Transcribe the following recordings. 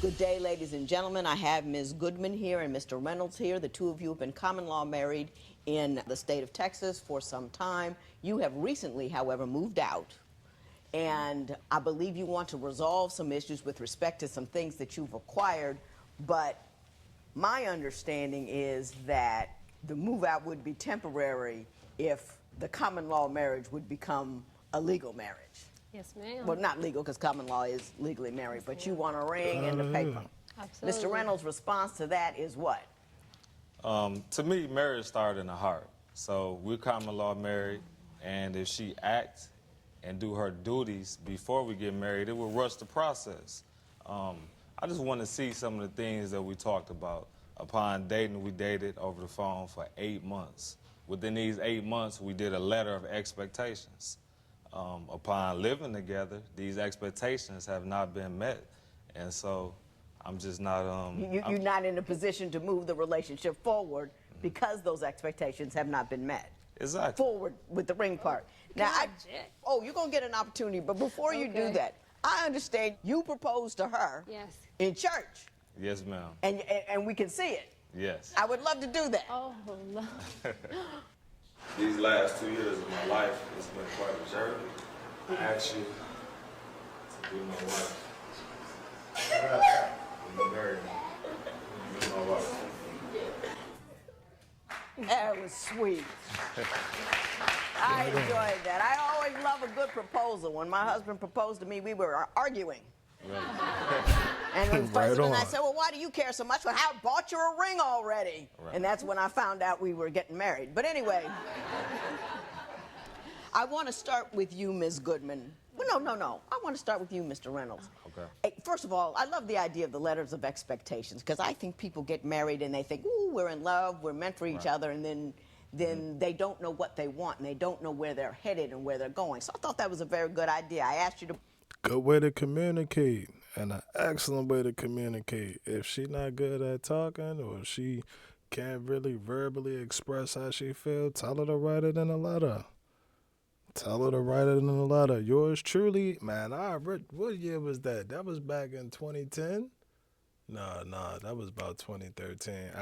Good day, ladies and gentlemen. I have Ms. Goodman here and Mr. Reynolds here. The two of you have been common law married in the state of Texas for some time. You have recently, however, moved out, and I believe you want to resolve some issues with respect to some things that you've acquired, but my understanding is that the move out would be temporary if the common law marriage would become a legal marriage. Yes, ma'am. Well, not legal, because common law is legally married, but you want a ring and the paper. Absolutely. Mr. Reynolds' response to that is what? To me, marriage started in the heart. So we're common law married, and if she acts and do her duties before we get married, it will rush the process. I just want to see some of the things that we talked about. Upon dating, we dated over the phone for 8 months. Within these 8 months, we did a letter of expectations. Upon living together, these expectations have not been met, and so I'm just not. You're not in a position to move the relationship forward because those expectations have not been met. Exactly. Forward with the ring part. Now, you're gonna get an opportunity, but before you do that, I understand you proposed to her. Yes. In church. Yes, ma'am. And we can see it. Yes. I would love to do that. Oh, Lord. These last 2 years of my life, it's been quite a journey. I asked you to be my wife. When you marry me, be my wife. That was sweet. I enjoyed that. I always love a good proposal. When my husband proposed to me, we were arguing. And when I said, well, why do you care so much? Well, I bought you a ring already. Right. And that's when I found out we were getting married. But anyway, I want to start with you, Ms. Goodman. Well, no. I want to start with you, Mr. Reynolds. Okay. Hey, first of all, I love the idea of the letters of expectations, because I think people get married and they think, ooh, we're in love, we're meant for each other, and then they don't know what they want, and they don't know where they're headed and where they're going. So I thought that was a very good idea. I asked you to... Good way to communicate, and an excellent way to communicate. If she's not good at talking, or she can't really verbally express how she feels, tell her to write it in a letter. Tell her to write it in a letter. Yours truly, man, what year was that? That was back in 2010? No, that was about 2013.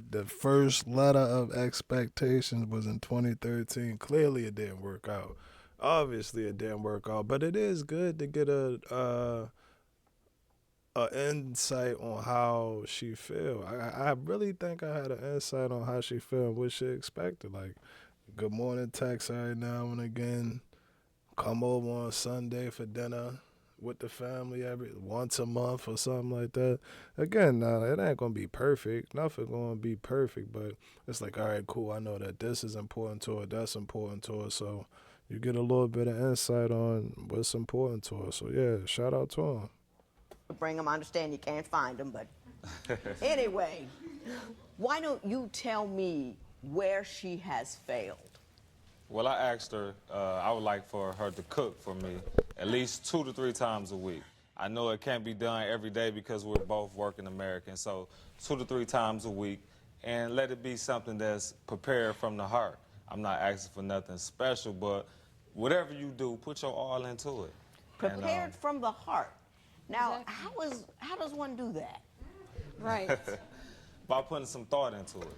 The first letter of expectations was in 2013. Clearly it didn't work out. Obviously it didn't work out, but it is good to get a insight on how she feel. I really think I had an insight on how she feel and what she expected. Like, good morning text every now and again. Come over on Sunday for dinner with the family once a month or something like that. Again, now it ain't gonna be perfect. Nothing gonna be perfect, but it's like, all right, cool. I know that this is important to her. That's important to her. So you get a little bit of insight on what's important to her. So yeah, shout out to her. Bring them. I understand you can't find them, but anyway, why don't you tell me where she has failed? Well, I asked her, I would like for her to cook for me at least 2 to 3 times a week. I know it can't be done every day because we're both working Americans, so 2 to 3 times a week, and let it be something that's prepared from the heart. I'm not asking for nothing special, but whatever you do, put your all into it. Prepared from the heart. Now, how does one do that? Right. By putting some thought into it.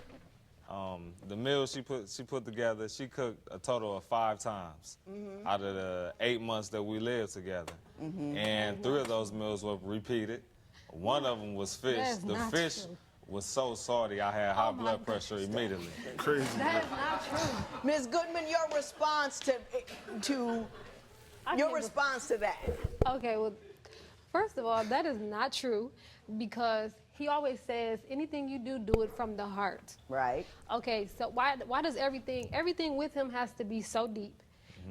The meal she put together, she cooked a total of 5 times out of the 8 months that we lived together. And 3 of those meals were repeated. One of them was fish. The fish was so salty, I had high blood pressure immediately. Crazy. That is not true. Ms. Goodman, your response to that. Okay, well, first of all, that is not true, because he always says anything you do, do it from the heart. Right. Okay, so why does everything with him has to be so deep?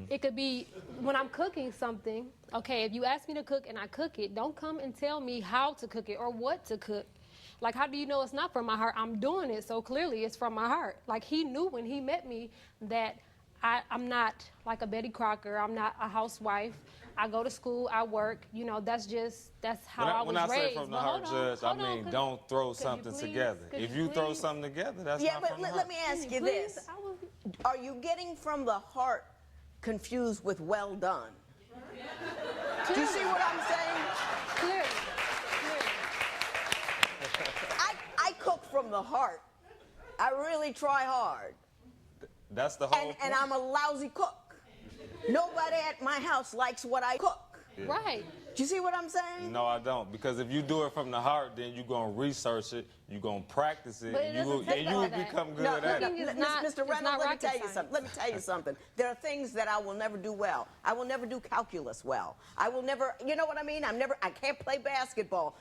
It could be when I'm cooking something, okay, if you ask me to cook and I cook it, don't come and tell me how to cook it or what to cook. Like, how do you know it's not from my heart? I'm doing it, so clearly it's from my heart. Like, he knew when he met me that I'm not like a Betty Crocker. I'm not a housewife. I go to school, I work. You know, that's how I was raised. When I say from the heart, Judge, I mean don't throw something together. If you throw something together, that's not from the heart. Let me ask you this. Are you getting from the heart confused with well done? Do you see what I'm saying? Clearly. from the heart. I really try hard. That's the whole And point. I'm a lousy cook. Nobody at my house likes what I cook. Right. Do you see what I'm saying? No, I don't. Because if you do it from the heart, then you're going to research it, you're going to practice it, But it and you doesn't will, take and you all will that. become good No, at no, it. no, Cooking is Mr. not- it's Reynolds, not let me tell you rocket something. Let me tell you something. There are things that I will never do well. I will never do calculus well. I will never, you know what I mean? I can't play basketball.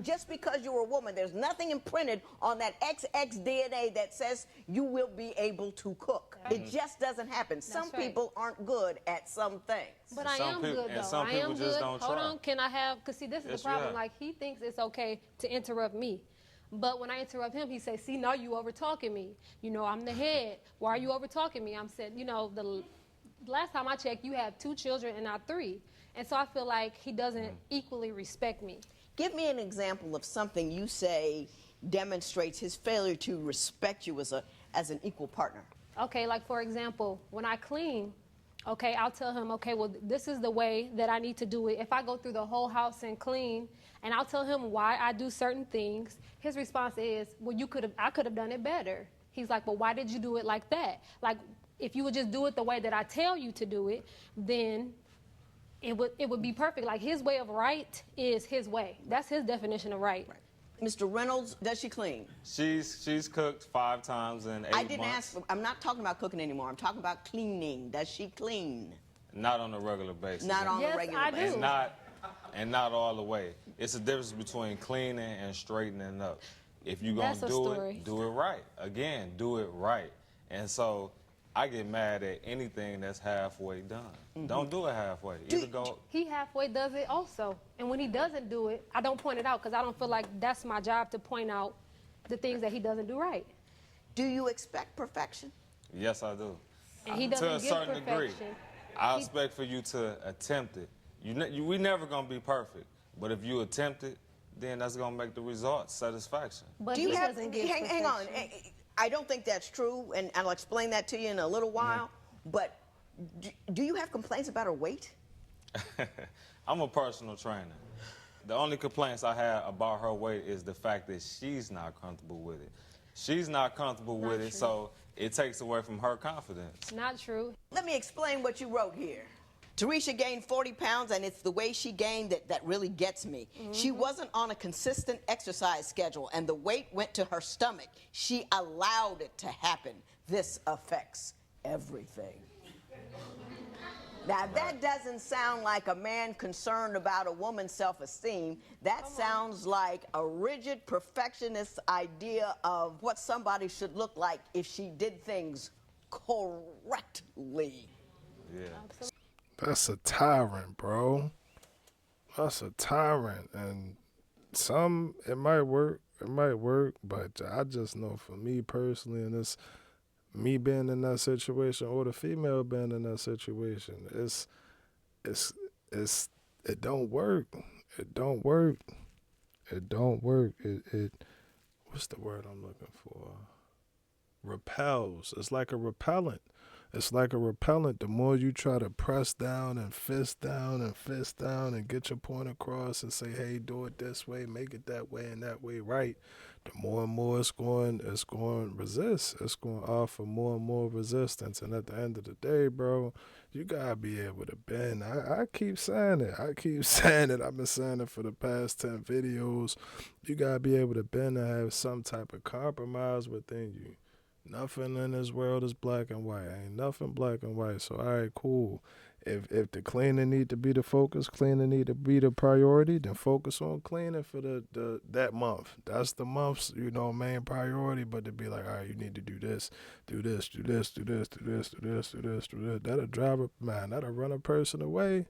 Just because you're a woman, there's nothing imprinted on that XX DNA that says you will be able to cook. It just doesn't happen. Some right. people aren't good at some things. But I Some am people- good and though. some I people am just good. don't Hold try. on, can I have? Because see, this is Yes, the you problem. have. Like he thinks it's okay to interrupt me, but when I interrupt him, he says, "See, now you over talking me. You know, I'm the head. Why are you over talking me?" I'm said, you know, the last time I checked, you have 2 children and not 3, and so I feel like he doesn't equally respect me. Give me an example of something you say demonstrates his failure to respect you as an equal partner. Okay, like for example, when I clean, okay, I'll tell him, okay, well, this is the way that I need to do it. If I go through the whole house and clean, and I'll tell him why I do certain things, his response is, well, I could have done it better. He's like, well, why did you do it like that? Like, if you would just do it the way that I tell you to do it, then it would be perfect. Like his way of right is his way. That's his definition of right. Mr. Reynolds, does she clean? She's cooked 5 times in 8 months. I didn't ask. I'm not talking about cooking anymore. I'm talking about cleaning. Does she clean? Not on a regular basis. Not on Yes, a regular I do. basis. And not all the way. It's a difference between cleaning and straightening up. If you're going That's to a do story. it, do it right. Again, do it right. And so I get mad at anything that's halfway done. Don't do it halfway. Either go. He halfway does it also. And when he doesn't do it, I don't point it out because I don't feel like that's my job to point out the things that he doesn't do right. Do you expect perfection? Yes, I do. And he To doesn't a give certain degree. perfection. I expect for you to attempt it. We never going to be perfect. But if you attempt it, then that's going to make the result satisfaction. But Do you he have? doesn't give Hang on. perfection. I don't think that's true, and I'll explain that to you in a little while. But do you have complaints about her weight? I'm a personal trainer. The only complaints I have about her weight is the fact that she's not comfortable with it. She's not comfortable with it, true. so it takes away from her confidence. Not true. Let me explain what you wrote here. Teresa gained 40 pounds, and it's the way she gained that really gets me. She wasn't on a consistent exercise schedule, and the weight went to her stomach. She allowed it to happen. This affects everything. Now, that doesn't sound like a man concerned about a woman's self-esteem. That sounds like a rigid perfectionist idea of what somebody should look like if she did things correctly. Yeah. That's a tyrant, bro. That's a tyrant. And it might work, but I just know for me personally, and it's me being in that situation or the female being in that situation, it don't work. It don't work. It don't work. It what's the word I'm looking for? Repels. It's like a repellent. It's like a repellent. The more you try to press down and fist down and get your point across and say, hey, do it this way, make it that way and that way right, the more and more it's going to resist. It's going to offer more and more resistance. And at the end of the day, bro, you got to be able to bend. I keep saying it. I've been saying it for the past 10 videos. You got to be able to bend and have some type of compromise within you. Nothing in this world is black and white. Ain't nothing black and white. So, all right, cool. If the cleaning need to be the focus, cleaning need to be the priority, then focus on cleaning for that month. That's the month's, main priority. But to be like, all right, you need to do this, do this, do this, do this, do this, do this, do this, do this. That'll run a person away.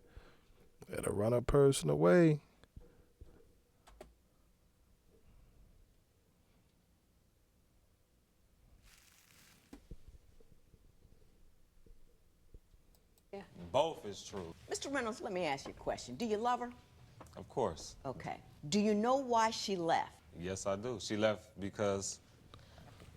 It'll run a person away. Both is true, Mr. Reynolds, let me ask you a question. Do you love her? of course. Okay. Do you know why she left? Yes, I do. She left because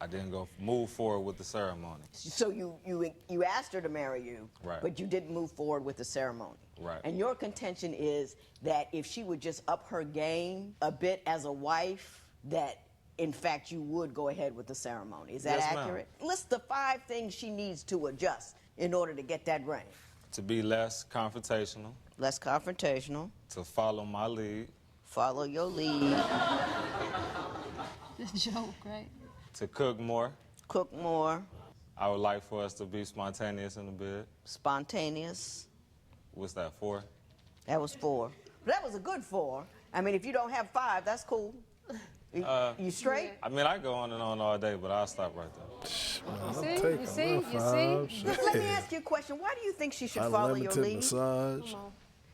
I didn't move forward with the ceremony. So you asked her to marry you, Right. but you didn't move forward with the ceremony. Right. And your contention is that if she would just up her game a bit as a wife, that in fact, you would go ahead with the ceremony. Is that Yes, ma'am. accurate? List the 5 things she needs to adjust in order to get that ring. To be less confrontational, Less confrontational. to follow my lead, Follow your lead. This joke, right? to cook more. Cook more. I would like for us to be spontaneous in the bed. Spontaneous. What's that, 4? That was 4. But that was a good 4. I mean, if you don't have 5, that's cool. You straight? I mean, I go on and on all day, but I'll stop right there. Man, see? I'm taking You see? my You 5. see? Let me ask you a question. Why do you think she should follow your Unlimited lead? massage. Come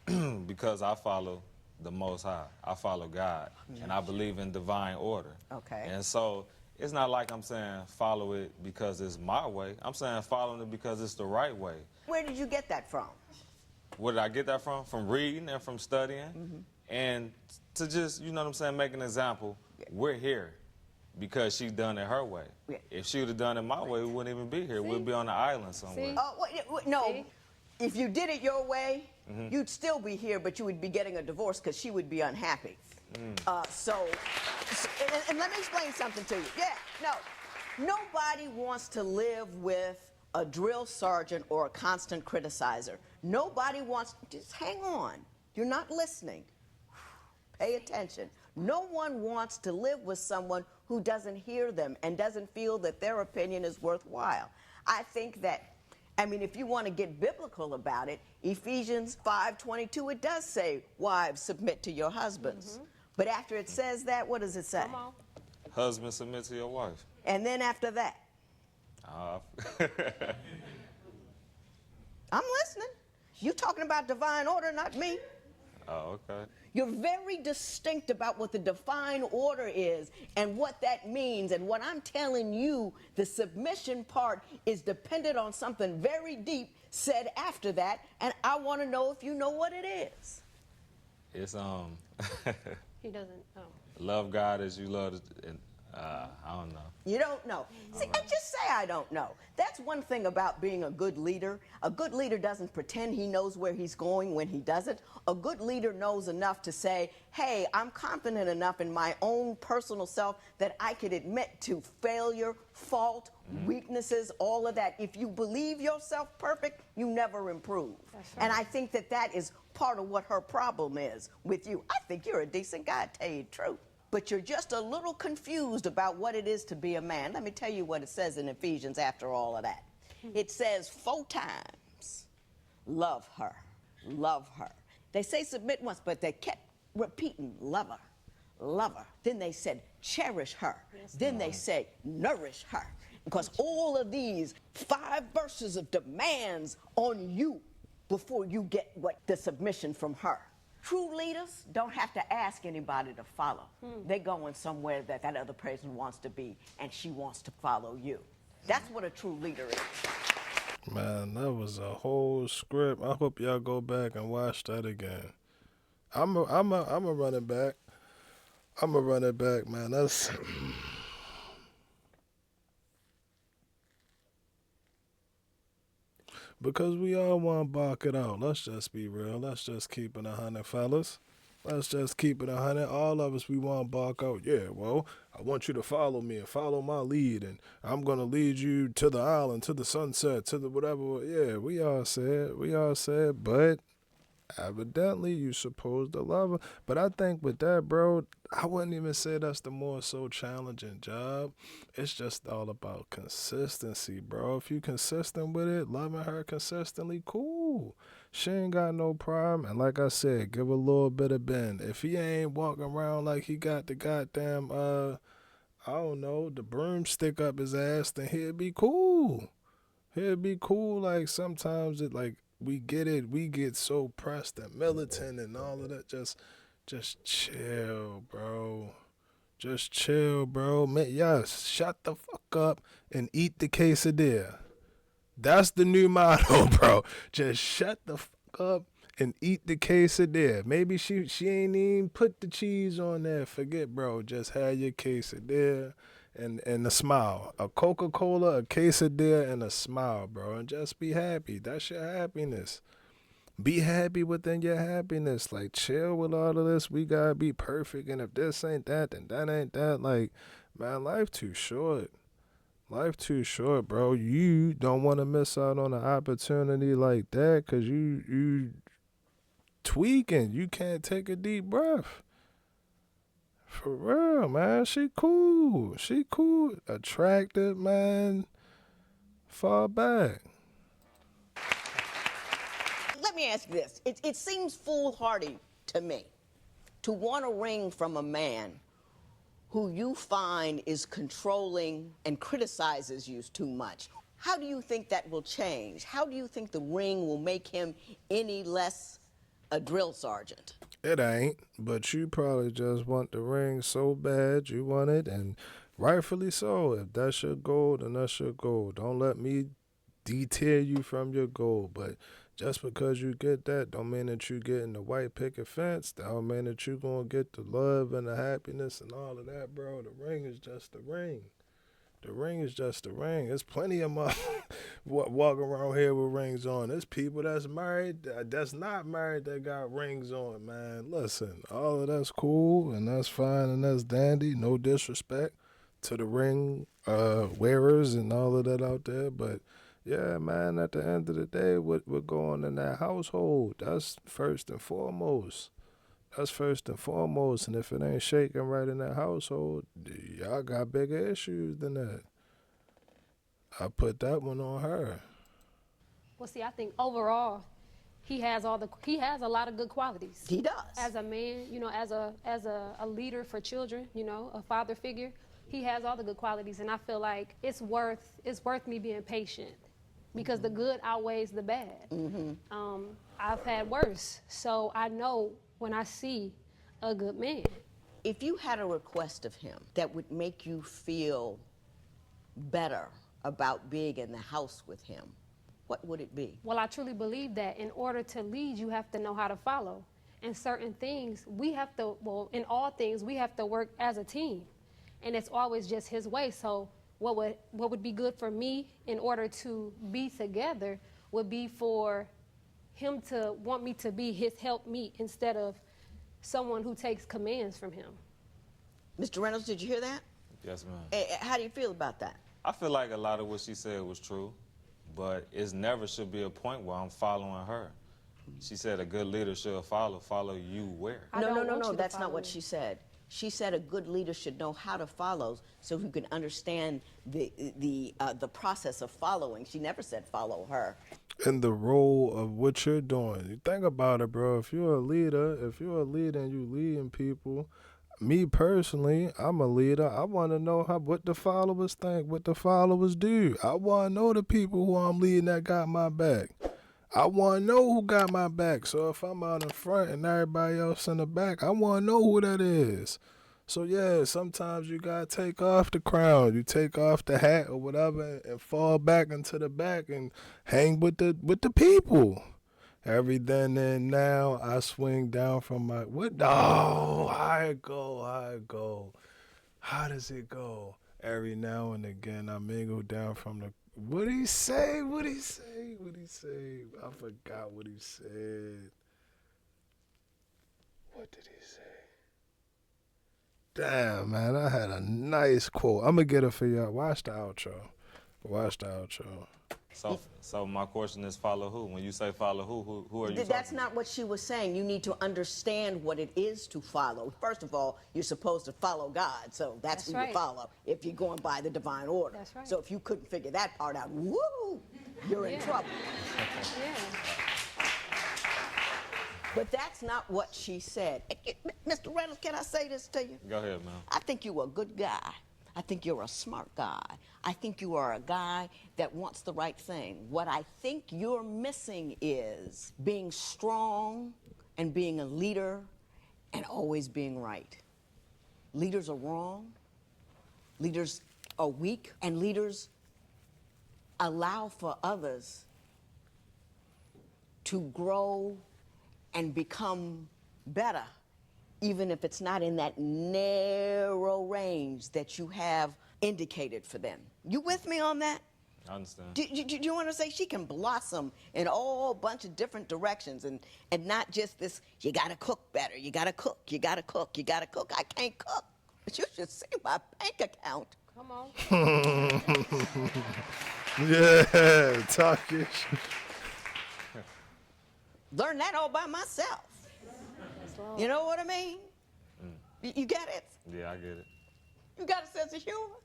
on. Because I follow the Most High. I follow God, and I believe in divine order. Okay. And so it's not like I'm saying follow it because it's my way. I'm saying follow it because it's the right way. Where did you get that from? Where did I get that from? From reading and from studying. And to just, you know what I'm saying, make an example. We're here because she done it her way. Yeah. If she would have done it my way, we wouldn't even be here. We'd be on the island somewhere. See? No. See? If you did it your way, you'd still be here, but you would be getting a divorce because she would be unhappy. And let me explain something to you. Yeah, no. Nobody wants to live with a drill sergeant or a constant criticizer. Nobody wants, just hang on. You're not listening. Pay attention. No one wants to live with someone who doesn't hear them and doesn't feel that their opinion is worthwhile. I think that, I mean, if you want to get biblical about it, Ephesians 5:22, it does say, wives, submit to your husbands. But after it says that, what does it say? Come on. Husband, submit to your wife. And then after that, I'm listening. You talking about divine order, not me. Oh, okay. You're very distinct about what the divine order is and what that means. And what I'm telling you, the submission part is dependent on something very deep said after that. And I want to know if you know what it is. It's He doesn't know. love God as you love it. And, I don't know. You don't know. See, and just say I don't know. That's one thing about being a good leader. A good leader doesn't pretend he knows where he's going when he doesn't. A good leader knows enough to say, hey, I'm confident enough in my own personal self that I could admit to failure, fault, weaknesses, all of that. If you believe yourself perfect, you never improve. That's right. And I think that that is part of what her problem is with you. I think you're a decent guy, to tell you the truth. But you're just a little confused about what it is to be a man. Let me tell you what it says in Ephesians after all of that. It says 4 times, love her, love her. They say submit once, but they kept repeating, love her, love her. Then they said, cherish her. Then they say, nourish her. Because all of these 5 verses of demands on you before you get what the submission from her. True leaders don't have to ask anybody to follow. They're going somewhere that that other person wants to be, and she wants to follow you. That's what a true leader is. Man, that was a whole script. I hope y'all go back and watch that again. I'm a run it back. I'm a run it back, man. That's because we all want to bark it out. Let's just be real. Let's just keep it 100, fellas. Let's just keep it 100. All of us, we want to bark out. Yeah, well, I want you to follow me and follow my lead, and I'm going to lead you to the island, to the sunset, to the whatever. Yeah, we all said, but evidently you supposed to love her. But I think with that, bro, I wouldn't even say that's the more so challenging job. It's just all about consistency, bro. If you consistent with it, loving her consistently, cool. She ain't got no problem. And like I said, give a little bit of bend. If he ain't walking around like he got the goddamn, I don't know, the broomstick up his ass, then he'll be cool. He'll be cool. Like sometimes it like, we get so pressed and militant and all of that. Just chill, bro. Just chill, bro. Man, yes, shut the fuck up and eat the quesadilla. That's the new motto, bro. Just shut the fuck up and eat the quesadilla. Maybe she ain't even put the cheese on there. Forget, bro. Just have your quesadilla and a smile. A Coca-Cola, a quesadilla, and a smile, bro. And just be happy. That's your happiness. Be happy within your happiness. Like, chill with all of this. We gotta be perfect. And if this ain't that, then that ain't that. Like, Man, life too short. Life too short, bro. You don't want to miss out on an opportunity like that because you tweaking. You can't take a deep breath. For real, man. She cool. She cool. Attractive, man. Fall back. Let me ask you this. It seems foolhardy to me to want a ring from a man who you find is controlling and criticizes you too much. How do you think that will change? How do you think the ring will make him any less a drill sergeant? It ain't, but you probably just want the ring so bad you want it, and rightfully so. If that's your goal, then that's your goal. Don't let me deter you from your goal, but just because you get that don't mean that you getting the white picket fence. That don't mean that you gonna get the love and the happiness and all of that, bro. The ring is just the ring. The ring is just the ring. There's plenty of walking around here with rings on. There's people that's married, that's not married, that got rings on, man. Listen, all of that's cool and that's fine and that's dandy. No disrespect to the ring wearers and all of that out there, but yeah, man, at the end of the day, what we're going in that household, that's first and foremost. That's first and foremost. And if it ain't shaking right in that household, y'all got bigger issues than that. I put that one on her. Well, see, I think overall, he has a lot of good qualities. He does. As a man, you know, as a leader for children, you know, a father figure, he has all the good qualities, and I feel like it's worth me being patient because the good outweighs the bad. I've had worse, so I know when I see a good man. If you had a request of him that would make you feel better about being in the house with him, what would it be? Well, I truly believe that in order to lead, you have to know how to follow. And certain things, in all things, we have to work as a team. And it's always just his way. So what would be good for me in order to be together would be for him to want me to be his helpmeet instead of someone who takes commands from him. Mr. Reynolds, did you hear that? Yes, ma'am. How do you feel about that? I feel like a lot of what she said was true, but it never should be a point where I'm following her. She said a good leader should follow you where? No, that's not what she said. She said a good leader should know how to follow so he can understand the process of following. She never said follow her. And the role of what you're doing. You think about it, bro. If you're a leader and you leading people, me personally, I'm a leader. I want to know what the followers think, what the followers do. I want to know the people who I'm leading that got my back. I want to know who got my back. So if I'm out in front and everybody else in the back, I want to know who that is. So yeah, sometimes you got to take off the crown. You take off the hat or whatever and fall back into the back and hang with the people. Every then and now I swing down from my, I go. How does it go? Every now and again I mingle down from the, what'd he say? I forgot what he said. What did he say? Damn, man, I had a nice quote. I'm going to get it for y'all. Watch the outro. So my question is follow who? When you say follow who are you That's talking not what she was saying. You need to understand what it is to follow. First of all, you're supposed to follow God, so that's who right. you follow if you're going by the divine order. That's right. So if you couldn't figure that part out, woo, you're in trouble. Yeah. But that's not what she said. Mr. Reynolds, can I say this to you? Go ahead, man. I think you're a good guy. I think you're a smart guy. I think you are a guy that wants the right thing. What I think you're missing is being strong and being a leader and always being right. Leaders are wrong, leaders are weak, and leaders allow for others to grow and become better, even if it's not in that narrow range that you have indicated for them. You with me on that? I understand. Do you want to say she can blossom in a whole bunch of different directions and not just this, you got to cook better, you got to cook. I can't cook. But you should see my bank account. Come on. Yeah, talking. Learned that all by myself. Slow. You know what I mean? You get it? Yeah, I get it. You got a sense of humor?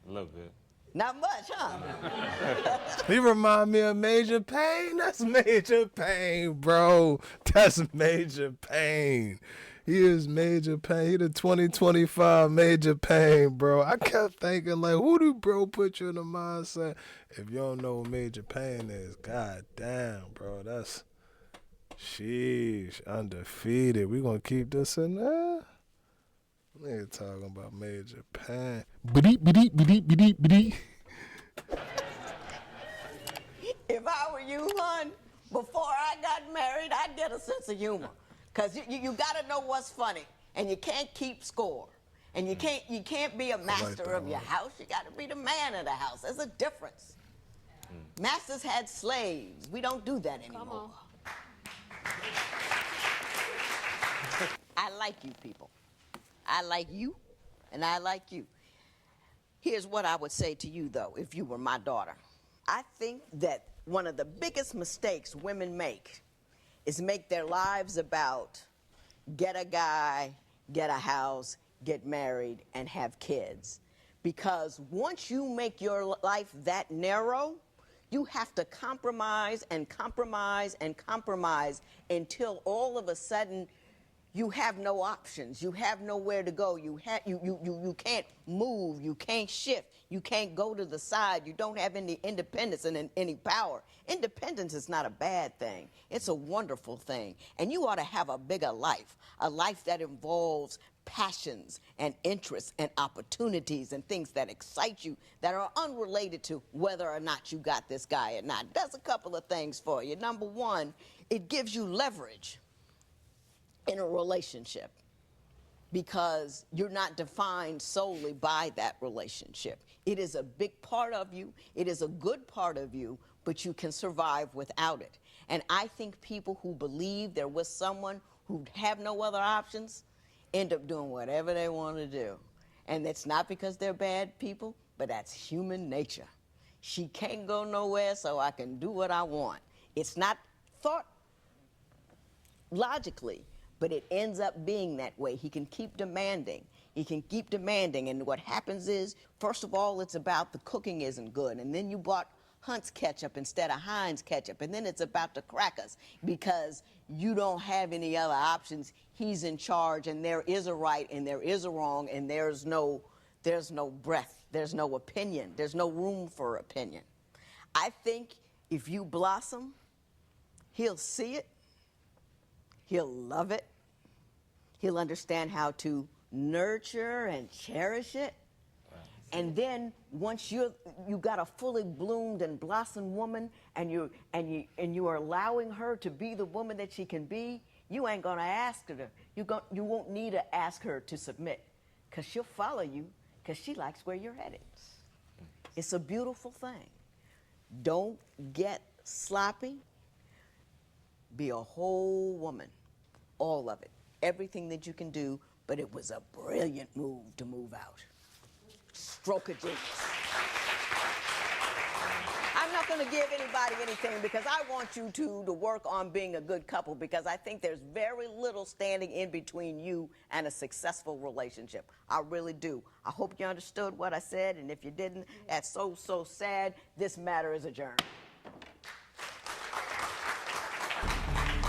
A little bit. Not much, huh? He remind me of Major Payne. That's Major Payne, bro. That's Major Payne. He is Major Payne. He the 2025 Major Payne, bro. I kept thinking, like, who do bro put you in the mindset? If you don't know what Major Payne is, god damn, bro. That's, sheesh, undefeated. We gonna keep this in there? Nigga talking about Major Payne. Ba-dee. If I were you, hon, before I got married, I'd get a sense of humor. Because you got to know what's funny, and you can't keep score. And you can't be a master that of your one. house. You got to be the man of the house. There's a difference. Masters had slaves. We don't do that anymore. Come on. I like you people. I like you, and I like you. Here's what I would say to you, though, if you were my daughter. I think that one of the biggest mistakes women make is make their lives about get a guy, get a house, get married, and have kids. Because once you make your life that narrow, you have to compromise and compromise and compromise until all of a sudden you have no options. You have nowhere to go. You can't move. You can't shift. You can't go to the side. You don't have any independence and any power. Independence is not a bad thing. It's a wonderful thing. And you ought to have a bigger life, a life that involves passions and interests and opportunities and things that excite you that are unrelated to whether or not you got this guy or not. It does a couple of things for you. Number one, it gives you leverage in a relationship because you're not defined solely by that relationship. It is a big part of you. It is a good part of you, but you can survive without it. And I think people who believe they're with someone who have no other options end up doing whatever they want to do. And it's not because they're bad people, but that's human nature. She can't go nowhere, so I can do what I want. It's not thought logically, but it ends up being that way. He can keep demanding. He can keep demanding. And what happens is, first of all, it's about the cooking isn't good. And then you bought Hunt's ketchup instead of Heinz ketchup. And then it's about the crackers because you don't have any other options. He's in charge, and there is a right and there is a wrong, and there's no breath. There's no opinion. There's no room for opinion. I think if you blossom, he'll see it. He'll love it. He'll understand how to nurture and cherish it. And then once you got a fully bloomed and blossomed woman, and you are allowing her to be the woman that she can be, you ain't gonna ask her to. You won't need to ask her to submit, because she'll follow you, because she likes where you're headed. It's a beautiful thing. Don't get sloppy. Be a whole woman. All of it. Everything that you can do, but it was a brilliant move to move out. Stroke of genius. I'm not going to give anybody anything because I want you to work on being a good couple, because I think there's very little standing in between you and a successful relationship. I really do. I hope you understood what I said, and if you didn't, that's so sad. This matter is adjourned.